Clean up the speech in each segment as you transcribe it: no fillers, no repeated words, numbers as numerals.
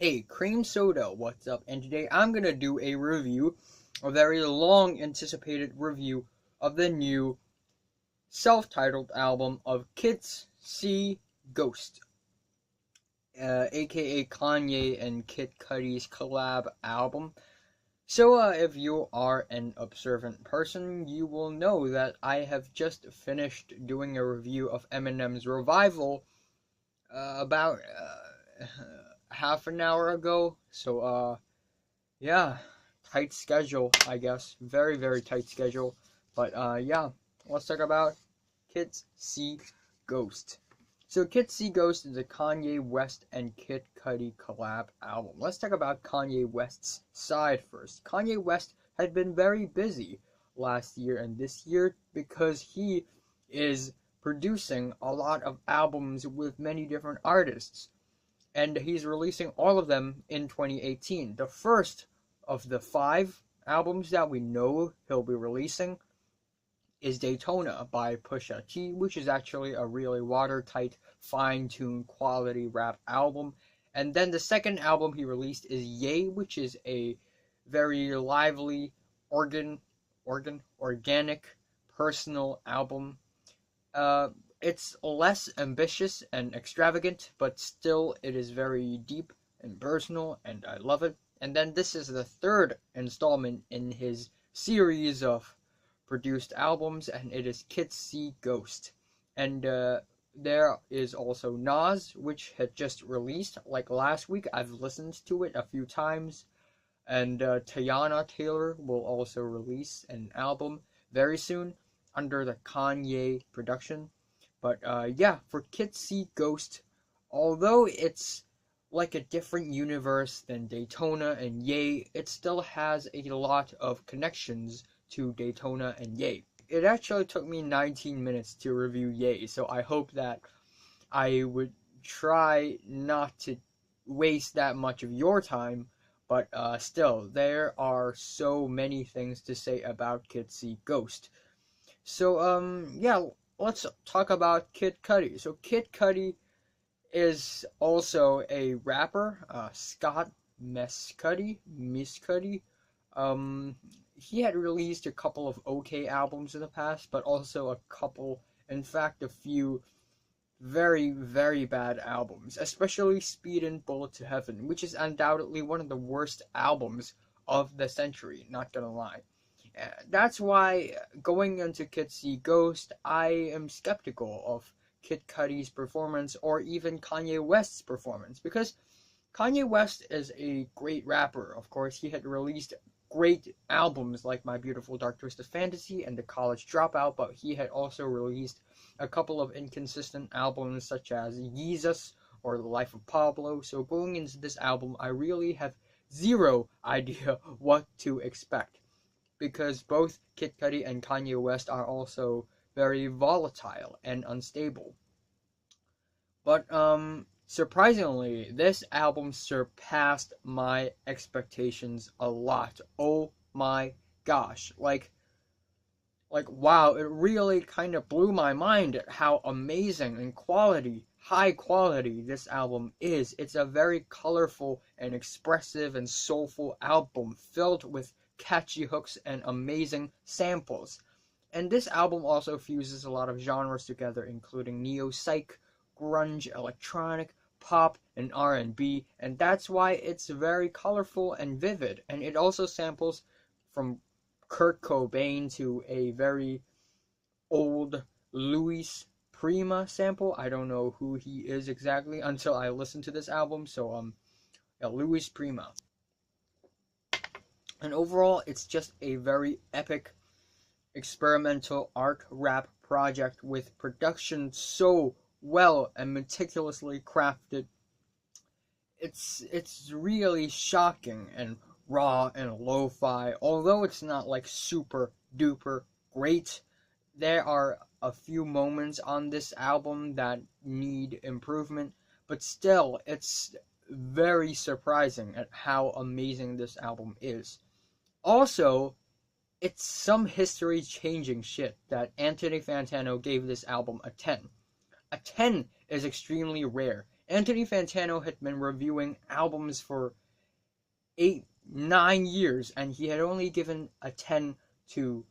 Hey, Cream Soda, what's up? And today I'm gonna do a review, a very long anticipated review of the new self-titled album of Kid Cudi Ghost, aka Kanye and Kid Cudi's collab album. So, if you are an observant person, you will know that I have just finished doing a review of Eminem's Revival about half an hour ago. So, yeah, tight schedule, I guess. Very, very tight schedule. But, yeah, let's talk about Kid Cudi Ghost. So, Kid Cudi Ghost is a Kanye West and Kid Cudi collab album. Let's talk about Kanye West's side first. Kanye West had been very busy last year and this year because he is producing a lot of albums with many different artists. And he's releasing all of them in 2018. The first of the 5 albums that we know he'll be releasing is Daytona by Pusha-T, which is actually a really watertight, fine-tuned, quality rap album. And then the second album he released is Ye, which is a very lively, organic, personal album. It's less ambitious and extravagant, but still it is very deep and personal, and I love it. And then this is the third installment in his series of produced albums, and it is Kid Cudi Ghost. And there is also Nas, which had just released like last week. I've listened to it a few times. And Teyana Taylor will also release an album very soon under the Kanye production. But yeah, for Kid Cudi Ghost, although it's like a different universe than Daytona and Ye, it still has a lot of connections to Daytona and Ye. It actually took me 19 minutes to review Ye, so I hope that I would try not to waste that much of your time, but still, there are so many things to say about Kid Cudi Ghost. So, yeah, let's talk about Kid Cudi. So Kid Cudi is also a rapper, Scott Mescudi. He had released a couple of okay albums in the past, but also a couple, in fact, a few very, very bad albums, especially Speed and Bullet to Heaven, which is undoubtedly one of the worst albums of the century, not gonna lie. That's why, going into Kid Cudi Ghost, I am skeptical of Kid Cudi's performance or even Kanye West's performance, because Kanye West is a great rapper. Of course, he had released great albums like My Beautiful Dark Twisted Fantasy and The College Dropout, but he had also released a couple of inconsistent albums such as Yeezus or The Life of Pablo. So going into this album, I really have zero idea what to expect, because both Kid Cudi and Kanye West are also very volatile and unstable. But surprisingly, this album surpassed my expectations a lot. Oh my gosh. Like wow, it really kind of blew my mind at how amazing and high quality this album is. It's a very colorful and expressive and soulful album filled with catchy hooks and amazing samples. And this album also fuses a lot of genres together, including neo-psych, grunge, electronic, pop, and R&B, and that's why it's very colorful and vivid. And it also samples from Kurt Cobain to a very old Louis Prima sample. I don't know who he is exactly until I listen to this album. So yeah, Louis Prima. And overall, it's just a very epic experimental art rap project with production so well and meticulously crafted. It's really shocking and raw and lo-fi. Although it's not like super duper great, there are a few moments on this album that need improvement, but still, it's very surprising at how amazing this album is. Also, it's some history-changing shit that Anthony Fantano gave this album a 10. A 10 is extremely rare, Anthony Fantano had been reviewing albums for 8-9 years, and he had only given a 10 to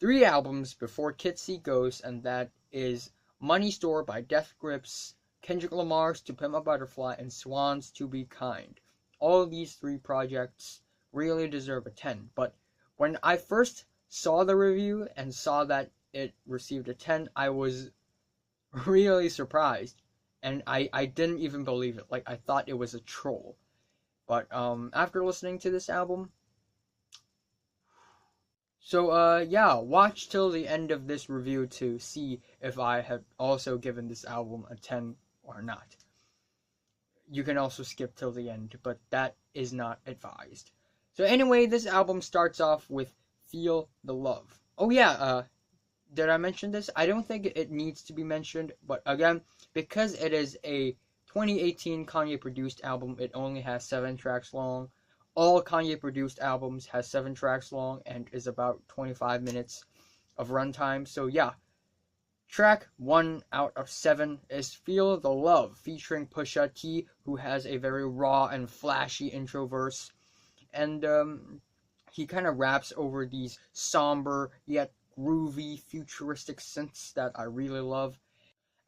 3 albums before Kids See Ghosts, and that is Money Store by Death Grips, Kendrick Lamar's To Pimp a Butterfly, and Swan's To Be Kind. All of these 3 projects really deserve a 10, but when I first saw the review and saw that it received a 10, I was really surprised, and I didn't even believe it. Like, I thought it was a troll. But after listening to this album, so yeah, watch till the end of this review to see if I have also given this album a 10 or not. You can also skip till the end, but that is not advised. So anyway, this album starts off with Feel the Love. Oh yeah, did I mention this? I don't think it needs to be mentioned, but again, because it is a 2018 Kanye-produced album, it only has 7 tracks long. All Kanye-produced albums has 7 tracks long and is about 25 minutes of runtime. So yeah, track 1 out of 7 is Feel the Love, featuring Pusha-T, who has a very raw and flashy intro verse. And he kind of raps over these somber yet groovy futuristic synths that I really love.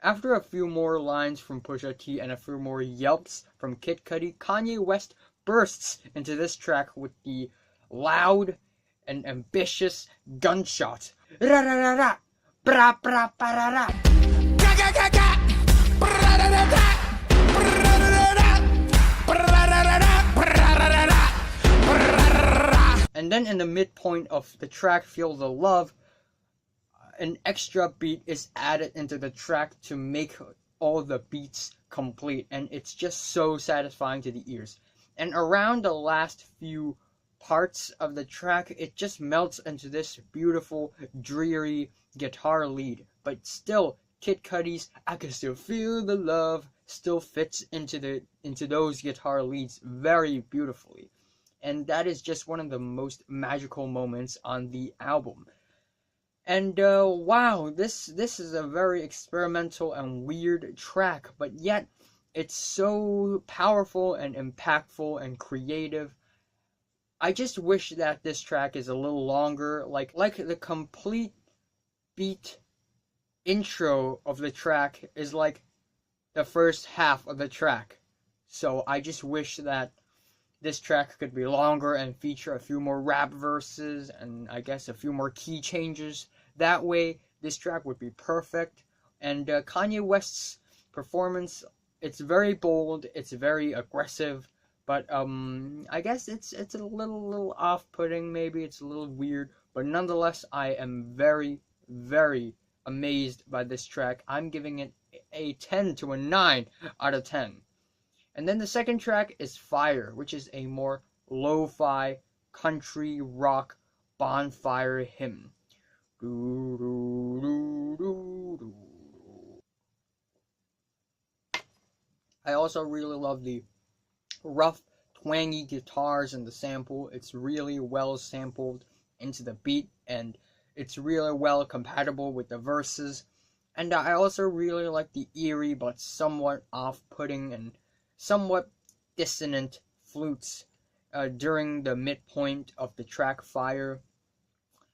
After a few more lines from Pusha-T and a few more yelps from Kid Cudi, Kanye West bursts into this track with the loud and ambitious gunshot. Ra-ra-ra-ra, bra-bra-ba-ra-ra. And then in the midpoint of the track, Feel the Love, an extra beat is added into the track to make all the beats complete, and it's just so satisfying to the ears. And around the last few parts of the track, it just melts into this beautiful, dreary guitar lead. But still, Kid Cudi's "I Can Still Feel the Love" still fits into those guitar leads very beautifully. And that is just one of the most magical moments on the album. And wow, this is a very experimental and weird track, but yet it's so powerful and impactful and creative. I just wish that this track is a little longer, like the complete beat intro of the track is like the first half of the track. So I just wish that this track could be longer and feature a few more rap verses and I guess a few more key changes. That way, this track would be perfect. And Kanye West's performance, it's very bold, it's very aggressive, but I guess it's a little off-putting, maybe it's a little weird, but nonetheless, I am very, very amazed by this track. I'm giving it a 10 to a 9 out of 10. And then the second track is Fire, which is a more lo-fi, country rock bonfire hymn. I also really love the rough, twangy guitars and the sample. It's really well sampled into the beat, and it's really well compatible with the verses. And I also really like the eerie but somewhat off-putting and somewhat dissonant flutes during the midpoint of the track Fire.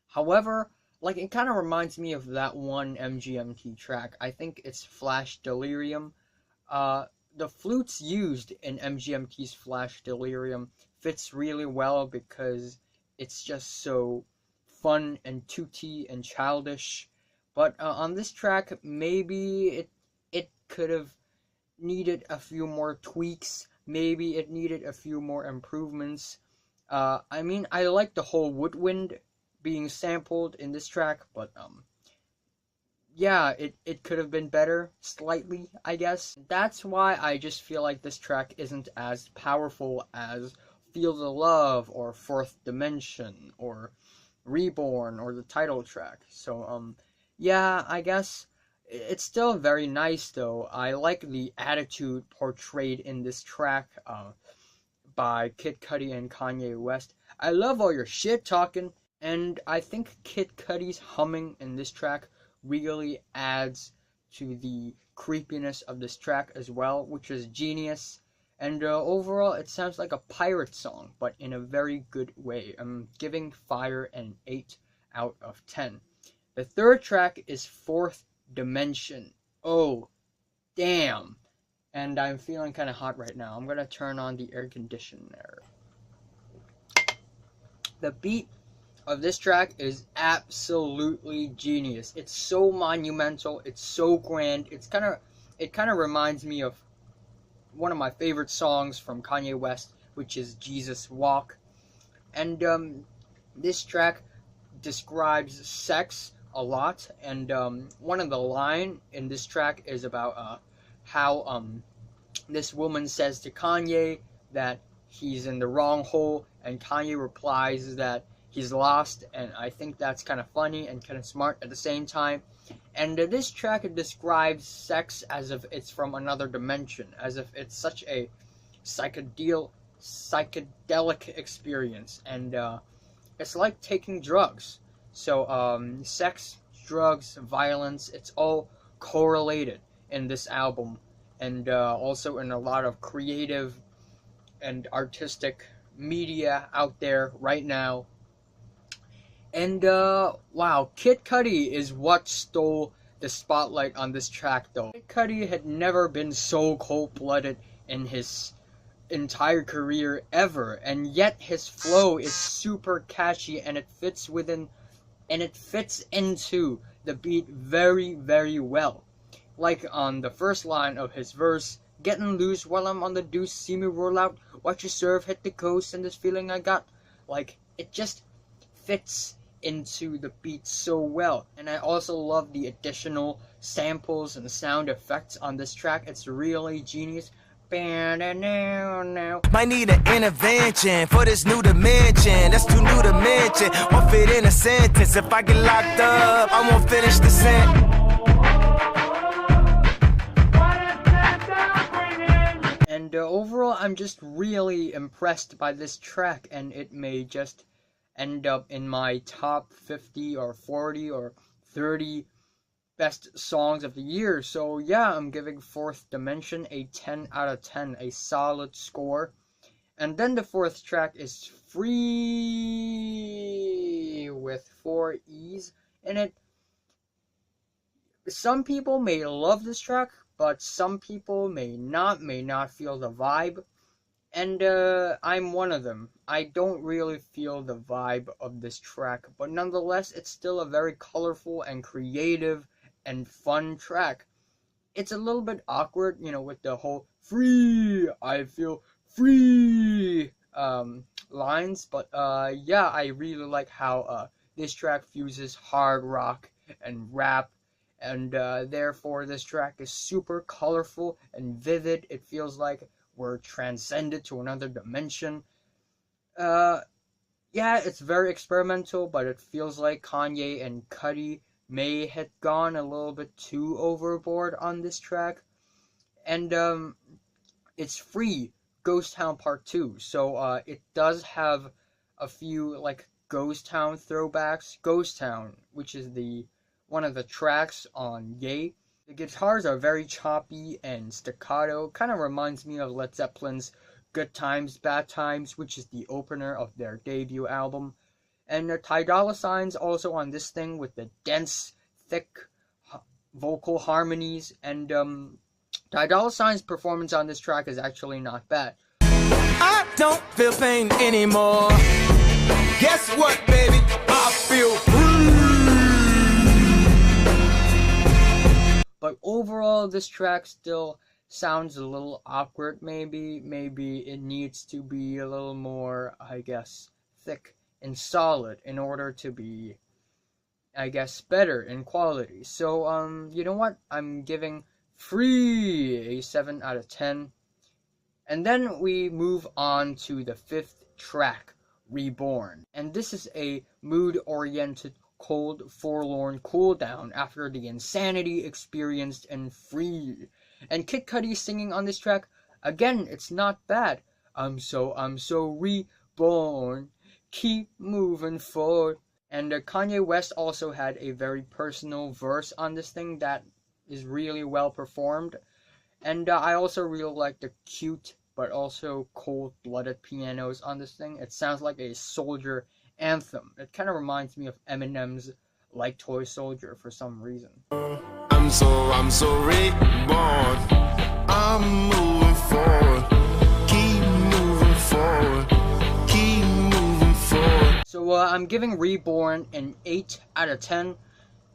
However, like, it kind of reminds me of that one MGMT track. I think it's Flash Delirium. The flutes used in MGMT's Flash Delirium fits really well because it's just so fun and tooty and childish. But on this track, maybe it could have needed a few more tweaks. Maybe it needed a few more improvements. I mean, I like the whole woodwind being sampled in this track, but yeah, it could have been better slightly, I guess. That's why I just feel like this track isn't as powerful as Feel the Love or Fourth Dimension or Reborn or the title track. So yeah, I guess it's still very nice though. I like the attitude portrayed in this track by Kid Cudi and Kanye West. I love all your shit talking, and I think Kid Cudi's humming in this track really adds to the creepiness of this track as well, which is genius. And overall, it sounds like a pirate song, but in a very good way. I'm giving Fire an 8 out of 10. The third track is Fourth Dimension. Oh, damn. And I'm feeling kind of hot right now. I'm going to turn on the air conditioner. The beat of this track is absolutely genius. It's so monumental. It's so grand. It kind of reminds me of one of my favorite songs from Kanye West, which is Jesus Walk. And this track describes sex a lot, and one of the line in this track is about how this woman says to Kanye that he's in the wrong hole, and Kanye replies that he's lost, and I think that's kind of funny and kind of smart at the same time. And this track describes sex as if it's from another dimension, as if it's such a psychedelic experience, and it's like taking drugs. So sex, drugs, violence, it's all correlated in this album, and also in a lot of creative and artistic media out there right now. And wow, Kid Cudi is what stole the spotlight on this track though. Kid Cudi had never been so cold-blooded in his entire career ever, and yet his flow is super catchy, and it fits into the beat very, very well. Like on the first line of his verse, "Getting loose while I'm on the deuce, see me roll out, watch you serve, hit the coast, and this feeling I got." Like, it just fits into the beat so well. And I also love the additional samples and sound effects on this track. It's really genius. Might need an intervention for this new dimension. That's too new to mention. Won't fit in a sentence. If I get locked up, I won't finish the sentence. And overall, I'm just really impressed by this track, and it may just end up in my top 50 or 40 or 30 best songs of the year. So yeah, I'm giving Fourth Dimension a 10 out of 10, a solid score. And then the fourth track is Freeee with 4 E's in it. Some people may love this track, but some people may not feel the vibe. And I'm one of them. I don't really feel the vibe of this track, but nonetheless, it's still a very colorful and creative and fun track. It's a little bit awkward, with the whole "free, I feel free" lines, but yeah, I really like how this track fuses hard rock and rap, and therefore this track is super colorful and vivid. It feels like we're transcended to another dimension. Yeah, it's very experimental, but it feels like Kanye and Cudi may have gone a little bit too overboard on this track. And it's Freeee, Ghost Town Part 2. So it does have a few like Ghost Town throwbacks. Ghost Town, which is one of the tracks on Ye. The guitars are very choppy and staccato. Kind of reminds me of Led Zeppelin's Good Times, Bad Times, which is the opener of their debut album. And Ty Dolla $ign's also on this thing with the dense, thick vocal harmonies. And Ty Dolla $ign's performance on this track is actually not bad. I don't feel pain anymore. Guess what, baby? I feel free. But overall, this track still sounds a little awkward, maybe. Maybe it needs to be a little more, I guess, thick and solid in order to be, I guess, better in quality. So, you know what? I'm giving Freeee a 7 out of 10. And then we move on to the fifth track, Reborn. And this is a mood-oriented, cold, forlorn cool down after the insanity experienced in Freeee. And Kid Cudi singing on this track, again, it's not bad. I'm so reborn, keep moving forward. And Kanye West also had a very personal verse on this thing that is really well performed. And I also really like the cute but also cold-blooded pianos on this thing. It sounds like a soldier anthem. It kind of reminds me of Eminem's Like Toy Soldier for some reason. I'm so reborn. I'm moving forward. Keep moving forward. Keep moving forward. So I'm giving Reborn an 8 out of 10.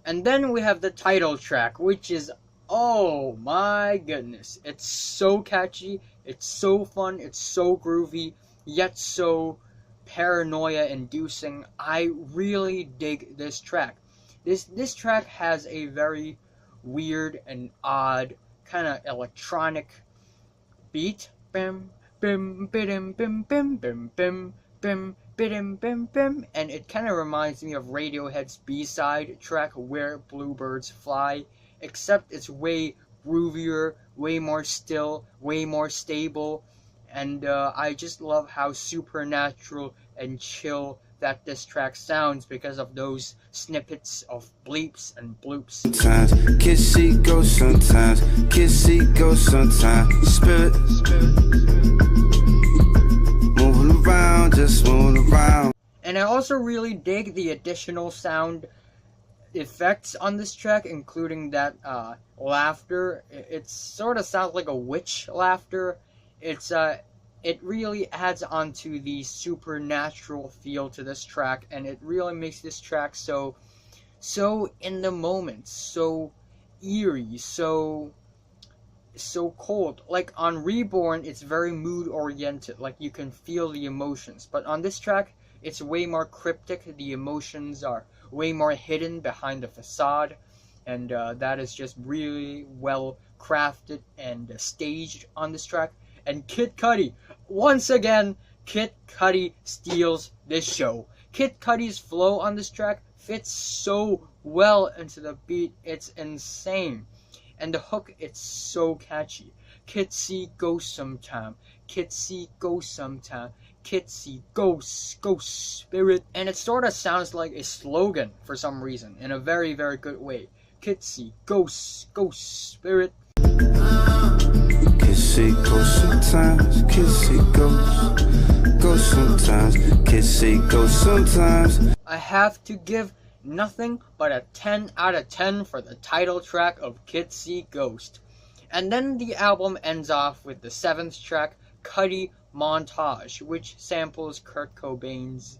And then we have the title track, which is, oh my goodness, it's so catchy, it's so fun, it's so groovy, yet so paranoia-inducing. I really dig this track. This track has a very weird and odd kind of electronic beat. Bim, bim, bim, bim, bim, bim, bim, bim, bim, bim, bim, and it kind of reminds me of Radiohead's B-side track Where Bluebirds Fly, except it's way groovier, way more still, way more stable, and I just love how supernatural and chill that this track sounds because of those snippets of bleeps and bloops. Sometimes kissy go, sometimes kissy go, sometimes spirit moving around, just moving around. And I also really dig the additional sound effects on this track, including that laughter. It sort of sounds like a witch laughter. It really adds onto the supernatural feel to this track, and it really makes this track so in the moment, so eerie, so cold. Like on Reborn, it's very mood oriented, like you can feel the emotions, but on this track it's way more cryptic. The emotions are way more hidden behind the facade, and that is just really well crafted and staged on this track. And Kid Cudi, once again, Kid Cudi steals this show. Kid Cudi's flow on this track fits so well into the beat, it's insane. And the hook, it's so catchy. Kitsy go sometime, Kitsy go sometime, Kitsy ghost spirit. And it sort of sounds like a slogan for some reason, in a very, very good way. Kitsy ghost spirit. Kissy go sometimes, kissy go sometimes, kissy go sometimes. I have to give nothing but a 10 out of 10 for the title track of Kitsy Ghost. And then the album ends off with the 7th track, Cudi Montage, which samples Kurt Cobain's,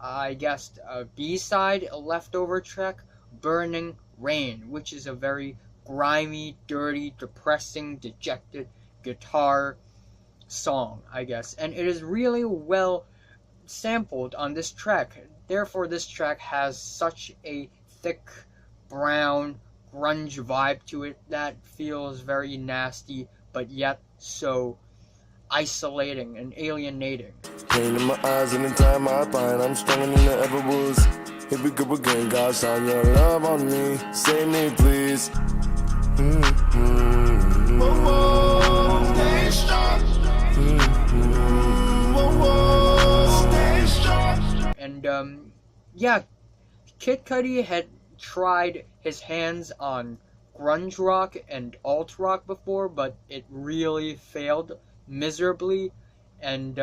I guess, B-side, leftover track, Burning Rain, which is a very grimy, dirty, depressing, dejected guitar song, I guess. And it is really well sampled on this track. Therefore, this track has such a thick, brown, grunge vibe to it that feels very nasty, but yet so isolating and alienating. Pain in my eyes and the time I find I'm stronger than I ever was. Here we go again, God, shine your love on me. Save me, please. Mm-hmm. Whoa, stay strong. Mm-hmm. Whoa, stay strong. And yeah, Kid Cudi had tried his hands on grunge rock and alt rock before, but it really failed miserably. And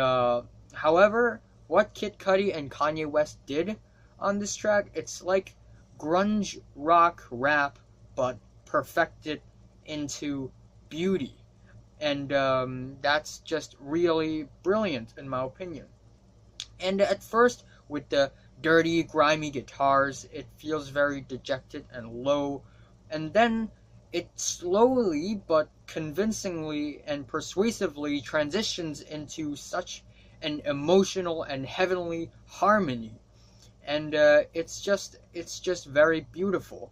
however, what Kid Cudi and Kanye West did on this track, it's like grunge rock rap, but perfected into beauty. And that's just really brilliant in my opinion. And at first, with the dirty, grimy guitars, it feels very dejected and low, and then it slowly but convincingly and persuasively transitions into such an emotional and heavenly harmony, and it's just very beautiful.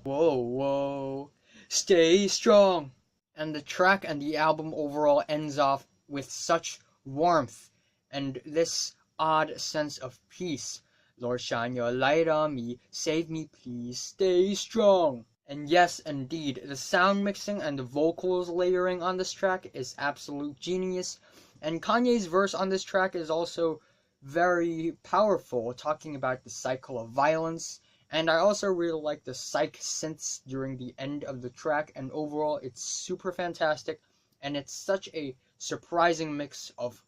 Whoa, stay strong. And the track and the album overall ends off with such warmth and this odd sense of peace. Lord, shine your light on me, save me please, stay strong. And yes, indeed, the sound mixing and the vocals layering on this track is absolute genius. And Kanye's verse on this track is also very powerful, talking about the cycle of violence And I also really like the psych synths during the end of the track, and overall it's super fantastic, and it's such a surprising mix of,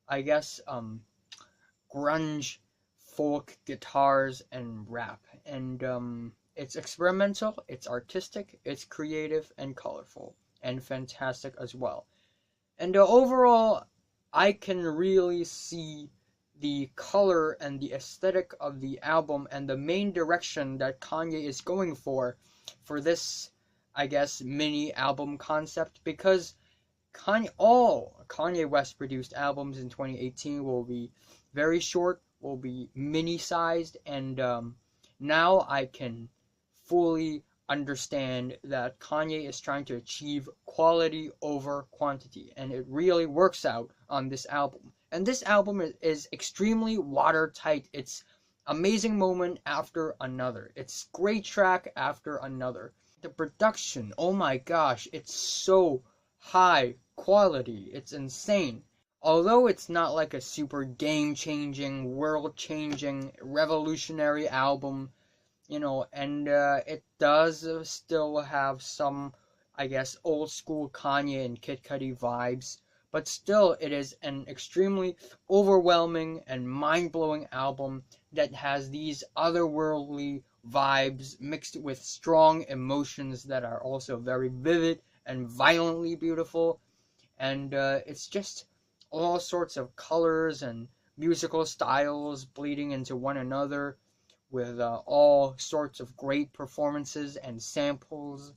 I guess, grunge, folk, guitars, and rap. And it's experimental, it's artistic, it's creative and colorful, and fantastic as well. And overall, I can really see the color and the aesthetic of the album and the main direction that Kanye is going for this, I guess, mini album concept, because all Kanye West produced albums in 2018 will be very short, will be mini sized, and now I can fully understand that Kanye is trying to achieve quality over quantity, and it really works out on this album. And this album is extremely watertight. It's amazing moment after another. It's great track after another. The production, oh my gosh, it's so high quality. It's insane. Although it's not like a super game-changing, world-changing, revolutionary album, and it does still have some, I guess, old school Kanye and Kid Cudi vibes, but still it is an extremely overwhelming and mind-blowing album that has these otherworldly vibes mixed with strong emotions that are also very vivid and violently beautiful, and it's just all sorts of colors and musical styles bleeding into one another, with all sorts of great performances and samples,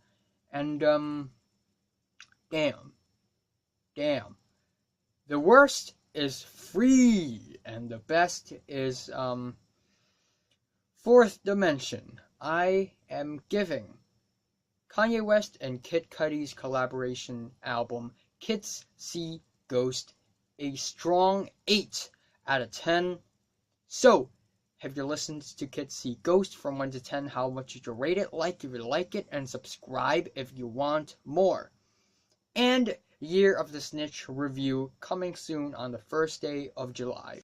and damn. The worst is Freeee, and the best is Fourth Dimension. I am giving Kanye West and Kid Cudi's collaboration album, Kids See Ghost, a strong 8 out of 10. So, have you listened to Kids See Ghost from 1 to 10? How much did you rate it? Like if you like it, and subscribe if you want more. And Year of the Snitch review coming soon on the first day of July.